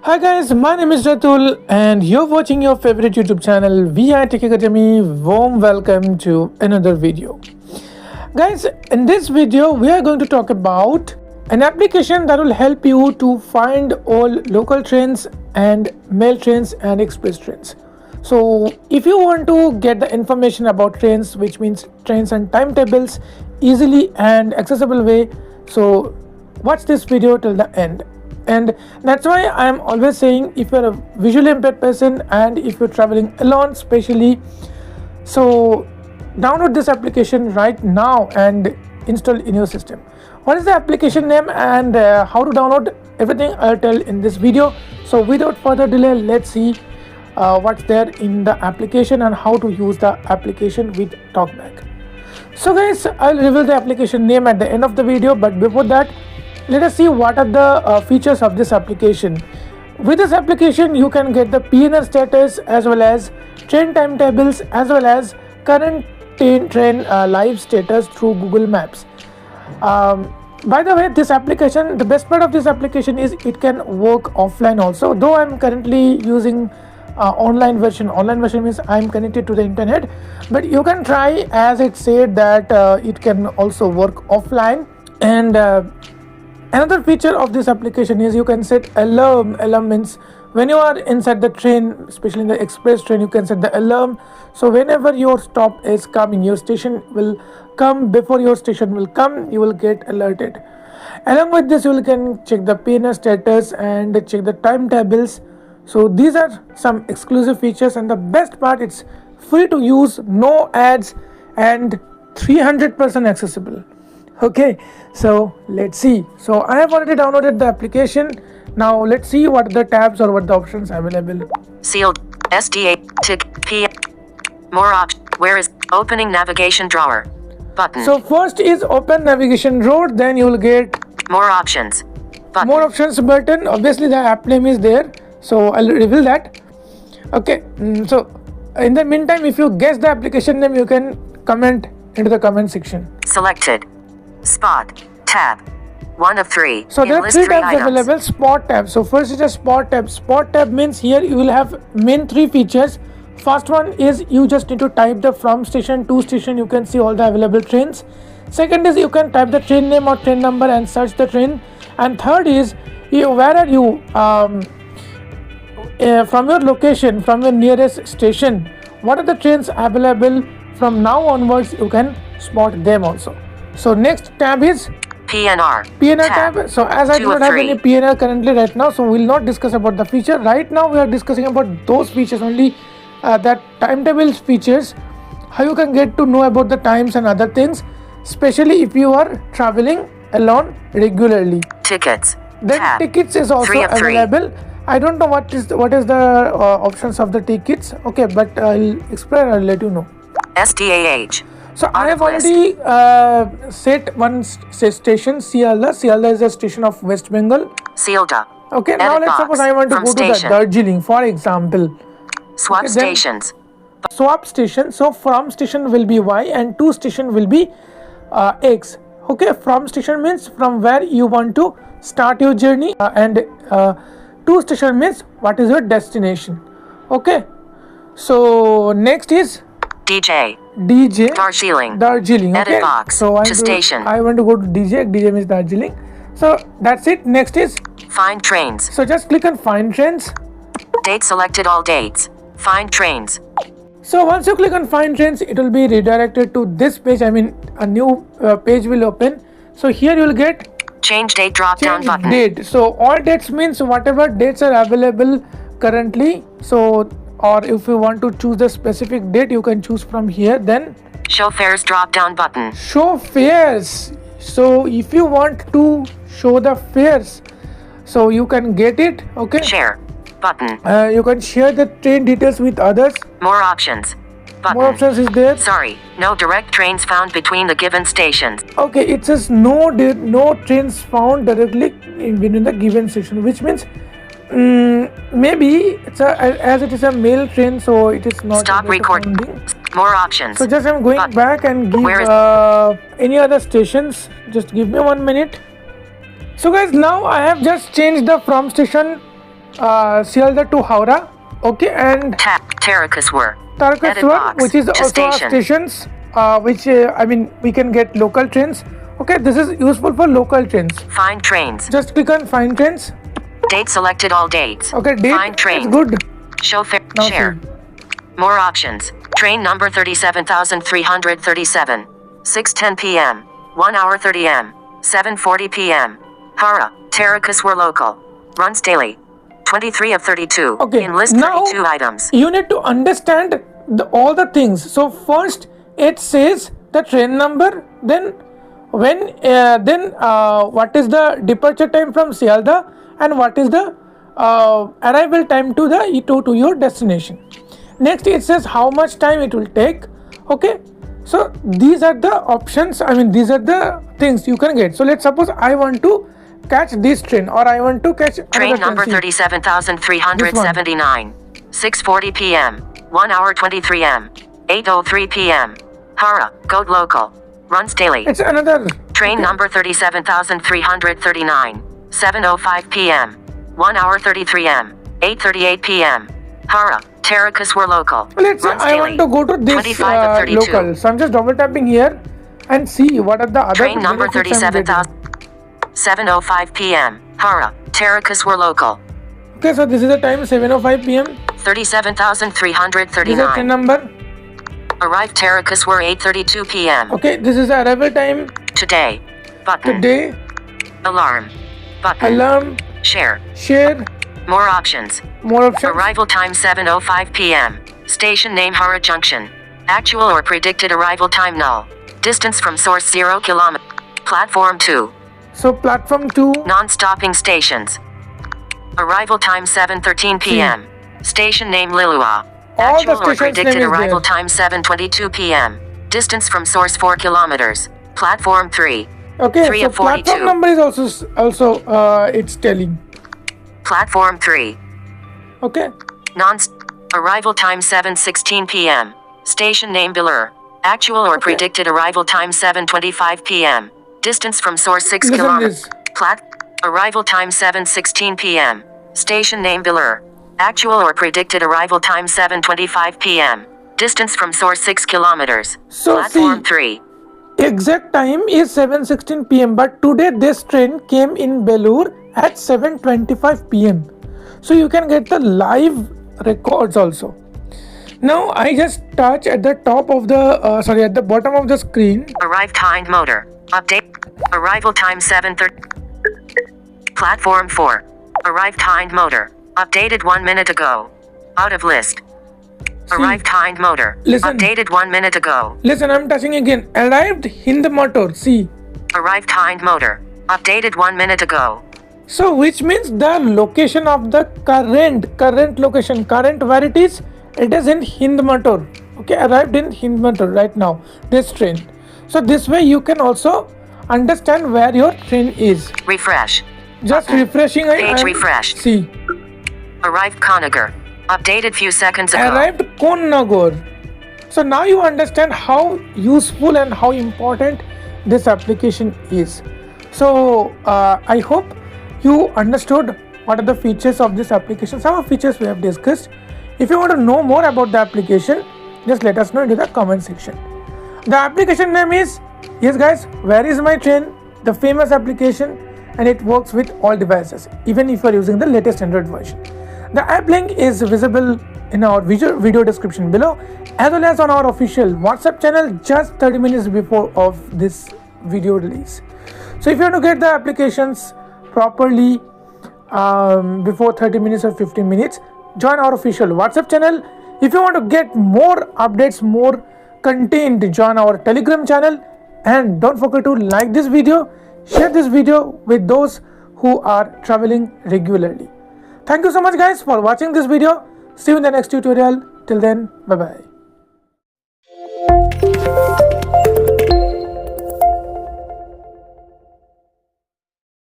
Hi guys, my name is Ratul and you're watching your favorite YouTube channel V.I Tech Academy. Warm welcome to another video. Guys, in this video we are going to talk about an application that will help you to find all local trains and mail trains and express trains. So if you want to get the information about trains, which means trains and timetables, easily and accessible way, so watch this video till the end. And that's why I am always saying, if you're a visually impaired person and if you're traveling alone especially, so download this application right now and install in your system. What is the application name and how to download, everything I'll tell in this video. So without further delay, let's see what's there in the application and how to use the application with TalkBack. So guys, I'll reveal the application name at the end of the video, but before that, let us see what are the features of this application. With this application, you can get the PNR status as well as train timetables as well as current train live status through Google Maps. By the way, this application, the best part of this application is it can work offline also. Though I'm currently using online version. Online version means I'm connected to the internet, but you can try, as it said that it can also work offline. And another feature of this application is you can set alarm. Alarm means when you are inside the train, especially in the express train, you can set the alarm. So whenever your stop is coming, your station will come. Before your station will come, you will get alerted. Along with this, you can check the PNR status and check the timetables. So these are some exclusive features, and the best part, it's free to use, no ads, and 300% accessible. Okay, so let's see. So I have already downloaded the application. Now let's see what the tabs or what the options available. Sealed SDA tick P more options. Where is opening navigation drawer button? So first is open navigation drawer, then you will get more options button. More options button. Obviously the app name is there, so I'll reveal that. Okay, so in the meantime, if you guess the application name, you can comment into the comment section. Selected spot tab 1 of 3. So there are 3 tabs available. Spot tab. So first is a spot tab. Spot tab means here you will have main 3 features. First one is you just need to type the from station to station. You can see all the available trains. Second is you can type the train name or train number and search the train. And third is where are you from your location, from your nearest station, what are the trains available. From now onwards, you can spot them also. So next tab is PNR tab. So as I do not have any PNR currently right now, so we will not discuss about the feature. Right now we are discussing about those features only, that timetables features, how you can get to know about the times and other things, especially if you are traveling alone regularly. Tickets. Then tab. Tickets is also available. I don't know what is the options of the tickets. Okay, but I'll explain. I'll let you know. SDAH. So I have already set one station, Sialda. Sialda is a station of West Bengal. Sialda. Okay, now let's suppose I want to go to the Darjeeling, for example. Swap stations. Swap station. So from station will be Y and to station will be X. Okay, from station means from where you want to start your journey, and to station means what is your destination. Okay, so next is DJ. Darjeeling. Okay. Edit box. So station. I want to go to DJ. DJ means Darjeeling. So that's it. Next is find trains. So just click on find trains. Date selected, all dates. Find trains. So once you click on find trains, it will be redirected to this page. I mean, a new page will open. So here you will get change date drop down button. Date. So all dates means whatever dates are available currently. So, or if you want to choose the specific date, you can choose from here. Then show fares drop down button. Show fares. So if you want to show the fares, so you can get it. Okay. Share button. You can share the train details with others. More options button. More options is there. Sorry, no direct trains found between the given stations. Okay, it says no trains found directly within the given station, which means maybe it's as it is a mail train, so it is not. Stop recording. More options. So just I'm going back and give any other stations. Just give me 1 minute. So guys, now I have just changed the from station Sialda to Howrah. Okay, and Tarakaswar. Tarakaswar, which is To also our station. stations, which I mean we can get local trains. Okay, this is useful for local trains. Find trains. Just click on find trains. Date selected all dates. Okay, date Find is trains. good. Show Now share. see. More options. Train number 37,337. 6:10 p.m. 1 hour 30 m. 7:40 p.m. Hara, Tarakaswar local. Runs daily. 23 of 32. Okay, In list now 32 items. you need to understand all the things. So first it says the train number, then what is the departure time from Sialda, and what is the arrival time to your destination. Next it says how much time it will take. Okay, so these are the options, I mean these are the things you can get. So let's suppose I want to catch this train, or I want to catch Train another number train. 37,379. 6:40 p.m. 1 hour 23 m. 8:03 p.m. Hara, Goat local. Runs daily. It's another Train number 37,339. 7:05 p.m. 1 hour 33 m. 8:38 p.m. Hara, Tarakaswar local. Let's say Runs I want to go to this 25 of 32. local. So I'm just double tapping here and see what are the other Train number benefits I'm getting. 7:05 p.m. Hara, Tarakaswar local. Okay, so this is the time 7:05 p.m. This is the train 37,339. number. Arrived Tarakaswar 8:32 p.m. Okay, this is the arrival time. Today. Button. Today, Alarm. Button. alarm, Share. share, More options. more options. Arrival time 7:05 p.m. Station name Hara Junction. Actual or predicted arrival time null. Distance from source 0 km. Platform 2. So platform 2, Non-stopping stations. Arrival time 7:13 p.m. Station name Lilua. all the Actual or stations predicted name is arrival there. time 7:22 p.m. Distance from source 4 kilometers. Platform 3. Okay, 3 so of 42. platform number is also it's telling. Platform 3. Okay, Arrival time 7:16 p.m. Station name Bilur. Actual or predicted arrival time 7:25 p.m. Distance from source 6 listen kilometers. this. Arrival time 7:16 p.m. Station name Bilur. Actual or predicted arrival time 7:25 p.m. Distance from source 6 kilometers. So Platform see, 3. exact time is 7:16 p.m. but today this train came in Belur at 7:25 p.m. So you can get the live records also. Now I just touch at the top of the at the bottom of the screen. Arrived hind motor. Update. Arrival time 7:30. Platform 4. Arrived hind motor. Updated 1 minute ago. Out of list. Arrived hind motor. Listen. Updated 1 minute ago. Listen, I'm touching again. Arrived Hind motor. See. Arrived hind motor. Updated 1 minute ago. So which means the location of the current location, current where it is in Hind motor. Okay, arrived in Hind motor right now, this train. So this way you can also understand where your train is. Refresh. Just refreshing. Page refresh. See. Arrived Konagar. Updated few seconds ago. Arrived Konnagar. So now you understand how useful and how important this application is. So I hope you understood what are the features of this application. Some of the features we have discussed. If you want to know more about the application, just let us know into the comment section. The application name is, yes guys, Where is my train? The famous application, and it works with all devices, even if you are using the latest Android version. The app link is visible in our video description below, as well as on our official WhatsApp channel just 30 minutes before of this video release. So if you want to get the applications properly before 30 minutes or 15 minutes, join our official WhatsApp channel. If you want to get more updates, more content, join our Telegram channel. And don't forget to like this video, share this video with those who are traveling regularly. Thank you so much guys for watching this video. See you in the next tutorial. Till then, bye bye.